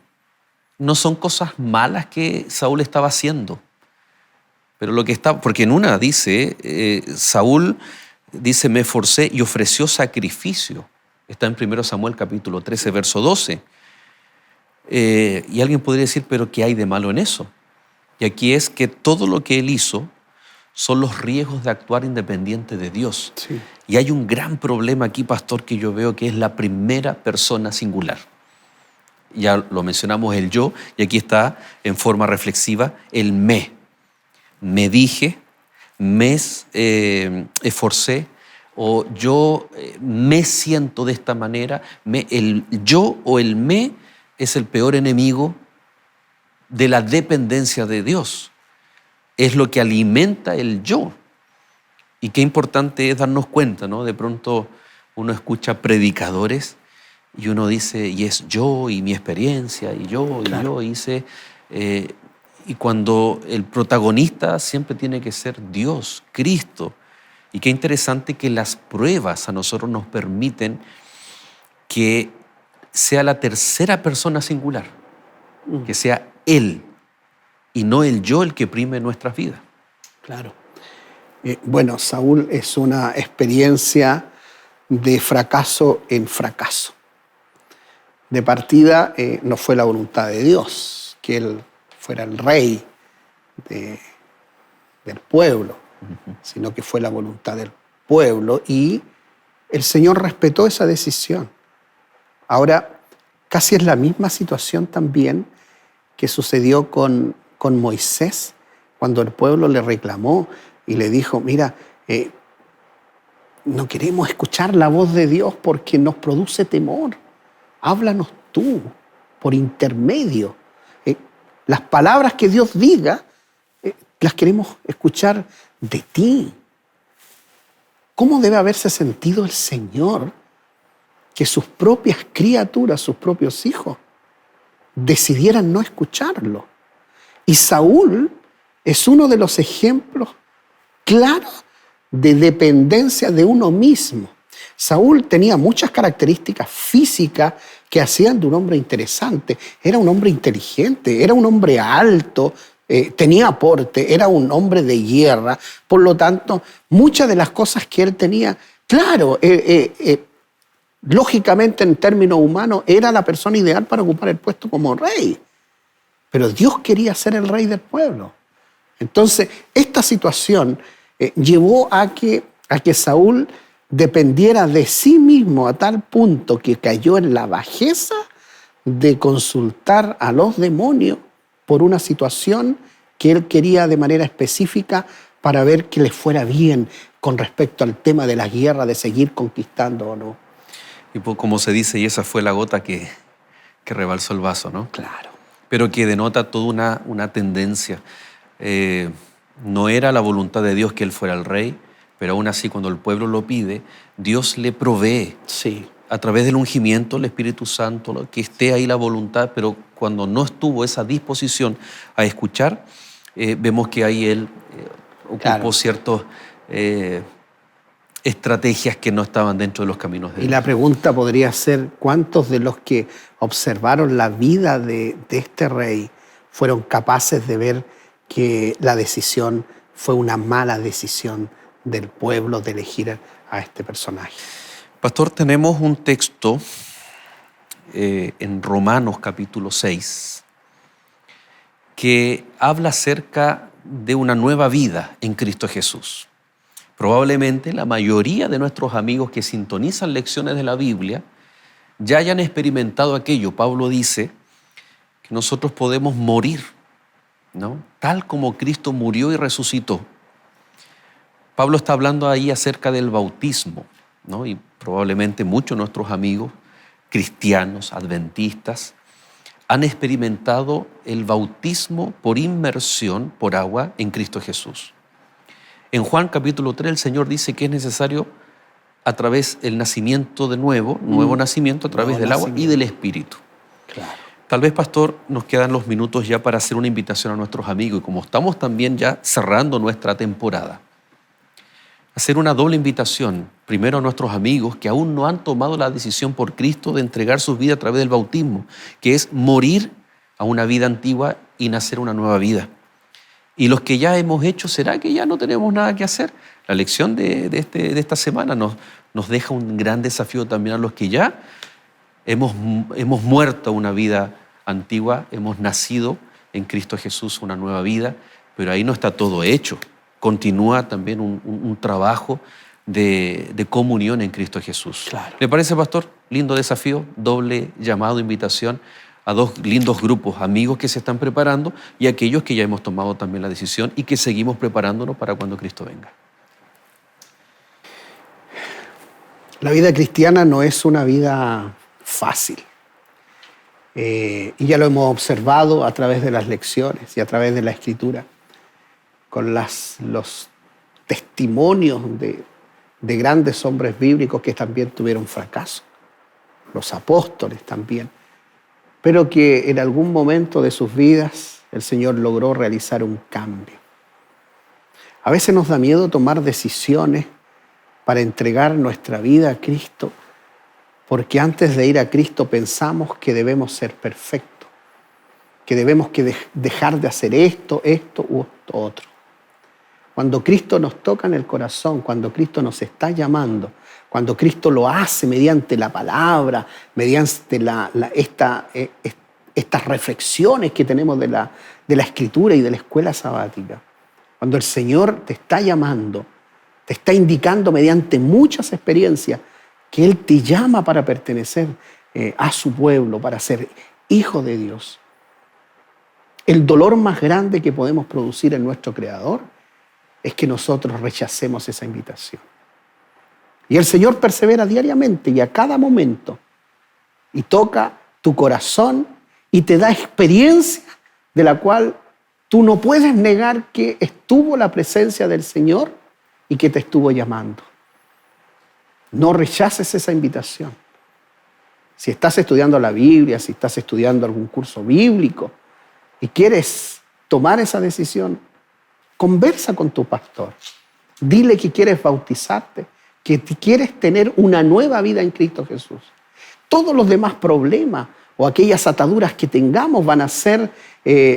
no son cosas malas que Saúl estaba haciendo, pero porque en una dice, Saúl dice, me esforcé y ofreció sacrificio. Está en 1 Samuel capítulo 13, verso 12. Y alguien podría decir, pero ¿qué hay de malo en eso? Y aquí es que todo lo que él hizo son los riesgos de actuar independiente de Dios. Sí. Y hay un gran problema aquí, pastor, que yo veo que es la primera persona singular. Ya lo mencionamos, el yo, y aquí está en forma reflexiva el me. Me dije, me esforcé, o yo me siento de esta manera. El yo o el me es el peor enemigo de la dependencia de Dios. Es lo que alimenta el yo. Y qué importante es darnos cuenta, ¿no? De pronto uno escucha predicadores y uno dice, y es yo y mi experiencia, y yo, claro. Y yo hice. Y cuando el protagonista siempre tiene que ser Dios, Cristo. Y qué interesante que las pruebas a nosotros nos permiten que sea la tercera persona singular, que sea Él y no el yo el que prime nuestras vidas. Claro. Saúl es una experiencia de fracaso en fracaso. De partida no fue la voluntad de Dios que él fuera el rey del pueblo, sino que fue la voluntad del pueblo y el Señor respetó esa decisión. Ahora, casi es la misma situación también que sucedió con Moisés, cuando el pueblo le reclamó y le dijo, mira, no queremos escuchar la voz de Dios porque nos produce temor. Háblanos tú, por intermedio. Las palabras que Dios diga, las queremos escuchar de ti. ¿Cómo debe haberse sentido el Señor que sus propias criaturas, sus propios hijos, decidieran no escucharlo? Y Saúl es uno de los ejemplos claros de dependencia de uno mismo. Saúl tenía muchas características físicas que hacían de un hombre interesante. Era un hombre inteligente, era un hombre alto, tenía aporte, era un hombre de guerra. Por lo tanto, muchas de las cosas que él tenía, claro, lógicamente en términos humanos, era la persona ideal para ocupar el puesto como rey. Pero Dios quería ser el rey del pueblo. Entonces, esta situación llevó a que Saúl dependiera de sí mismo a tal punto que cayó en la bajeza de consultar a los demonios por una situación que él quería de manera específica para ver que le fuera bien con respecto al tema de la guerra, de seguir conquistando o no. Y como se dice, y esa fue la gota que rebalsó el vaso, ¿no? Claro. Pero que denota toda una tendencia. No era la voluntad de Dios que él fuera el rey, pero aún así cuando el pueblo lo pide, Dios le provee. Sí. A través del ungimiento, el Espíritu Santo, que esté ahí la voluntad, pero cuando no estuvo esa disposición a escuchar, vemos que ahí él ocupó ciertas estrategias que no estaban dentro de los caminos de Dios. Y la pregunta podría ser, ¿cuántos de los que observaron la vida de este rey fueron capaces de ver que la decisión fue una mala decisión del pueblo de elegir a este personaje? Pastor, tenemos un texto en Romanos capítulo 6 que habla acerca de una nueva vida en Cristo Jesús. Probablemente la mayoría de nuestros amigos que sintonizan lecciones de la Biblia ya hayan experimentado aquello. Pablo dice que nosotros podemos morir, ¿no? Tal como Cristo murió y resucitó. Pablo está hablando ahí acerca del bautismo, ¿no? Y probablemente muchos de nuestros amigos cristianos, adventistas, han experimentado el bautismo por inmersión por agua en Cristo Jesús. En Juan capítulo 3 el Señor dice que es necesario a través del nacimiento de nuevo nacimiento a través del agua y del Espíritu. Claro. Tal vez, pastor, nos quedan los minutos ya para hacer una invitación a nuestros amigos y como estamos también ya cerrando nuestra temporada, hacer una doble invitación, primero a nuestros amigos que aún no han tomado la decisión por Cristo de entregar sus vidas a través del bautismo, que es morir a una vida antigua y nacer una nueva vida. Y los que ya hemos hecho, ¿será que ya no tenemos nada que hacer? La lección de esta semana nos deja un gran desafío también a los que ya hemos muerto a una vida antigua, hemos nacido en Cristo Jesús una nueva vida, pero ahí no está todo hecho. Continúa también un trabajo de comunión en Cristo Jesús. Claro. ¿Le parece, pastor? Lindo desafío, doble llamado, invitación a dos lindos grupos, amigos que se están preparando y aquellos que ya hemos tomado también la decisión y que seguimos preparándonos para cuando Cristo venga. La vida cristiana no es una vida fácil. Y ya lo hemos observado a través de las lecciones y a través de la Escritura, con los testimonios de grandes hombres bíblicos que también tuvieron fracaso, los apóstoles también, pero que en algún momento de sus vidas el Señor logró realizar un cambio. A veces nos da miedo tomar decisiones para entregar nuestra vida a Cristo, porque antes de ir a Cristo pensamos que debemos ser perfectos, que debemos dejar de hacer esto u otro. Cuando Cristo nos toca en el corazón, cuando Cristo nos está llamando, cuando Cristo lo hace mediante la palabra, mediante estas reflexiones que tenemos de la Escritura y de la escuela sabática, cuando el Señor te está llamando, te está indicando mediante muchas experiencias que Él te llama para pertenecer a su pueblo, para ser hijo de Dios. El dolor más grande que podemos producir en nuestro Creador es que nosotros rechacemos esa invitación. Y el Señor persevera diariamente y a cada momento y toca tu corazón y te da experiencia de la cual tú no puedes negar que estuvo la presencia del Señor y que te estuvo llamando. No rechaces esa invitación. Si estás estudiando la Biblia, si estás estudiando algún curso bíblico y quieres tomar esa decisión, conversa con tu pastor. Dile que quieres bautizarte, que quieres tener una nueva vida en Cristo Jesús. Todos los demás problemas o aquellas ataduras que tengamos van a ser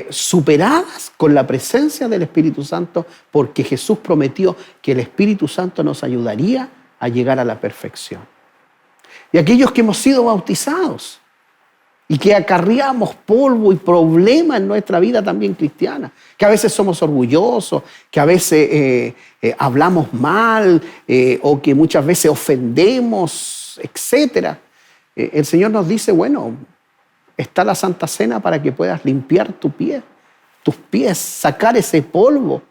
superadas con la presencia del Espíritu Santo, porque Jesús prometió que el Espíritu Santo nos ayudaría a llegar a la perfección. Y aquellos que hemos sido bautizados y que acarreamos polvo y problema en nuestra vida también cristiana, que a veces somos orgullosos, que a veces hablamos mal o que muchas veces ofendemos, etc. El Señor nos dice, bueno, está la Santa Cena para que puedas limpiar tus pies, sacar ese polvo.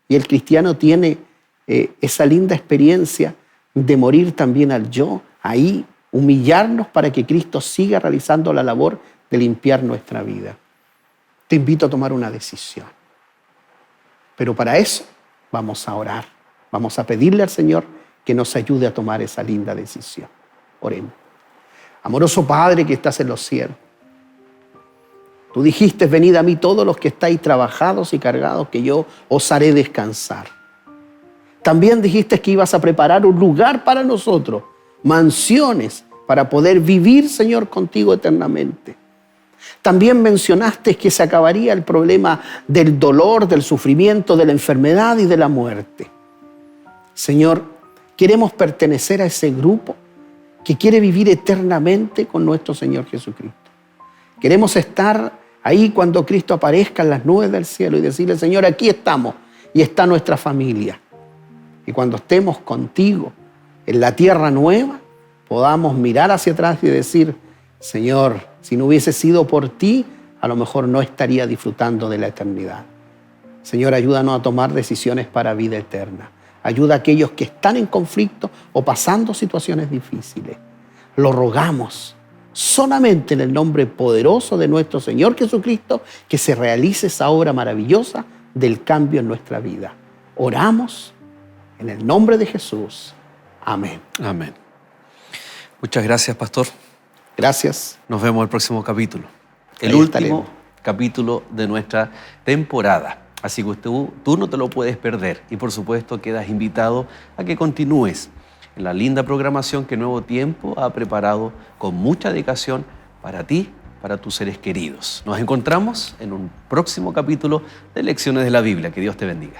Y el cristiano tiene esa linda experiencia de morir también al yo, ahí humillarnos para que Cristo siga realizando la labor de limpiar nuestra vida. Te invito a tomar una decisión. Pero para eso vamos a orar. Vamos a pedirle al Señor que nos ayude a tomar esa linda decisión. Oremos. Amoroso Padre que estás en los cielos, tú dijiste, venid a mí todos los que estáis trabajados y cargados, que yo os haré descansar. También dijiste que ibas a preparar un lugar para nosotros, mansiones, para poder vivir, Señor, contigo eternamente. También mencionaste que se acabaría el problema del dolor, del sufrimiento, de la enfermedad y de la muerte. Señor, queremos pertenecer a ese grupo que quiere vivir eternamente con nuestro Señor Jesucristo. Queremos estar ahí cuando Cristo aparezca en las nubes del cielo y decirle, Señor, aquí estamos y está nuestra familia. Y cuando estemos contigo en la tierra nueva, podamos mirar hacia atrás y decir, Señor, si no hubiese sido por ti, a lo mejor no estaría disfrutando de la eternidad. Señor, ayúdanos a tomar decisiones para vida eterna. Ayuda a aquellos que están en conflicto o pasando situaciones difíciles. Lo rogamos solamente en el nombre poderoso de nuestro Señor Jesucristo, que se realice esa obra maravillosa del cambio en nuestra vida. Oramos en el nombre de Jesús. Amén. Amén. Muchas gracias, pastor. Gracias. Nos vemos en el próximo capítulo. El Ahí último estaremos. capítulo de nuestra temporada. Así que tú no te lo puedes perder. Y por supuesto quedas invitado a que continúes en la linda programación que Nuevo Tiempo ha preparado con mucha dedicación para ti, para tus seres queridos. Nos encontramos en un próximo capítulo de Lecciones de la Biblia. Que Dios te bendiga.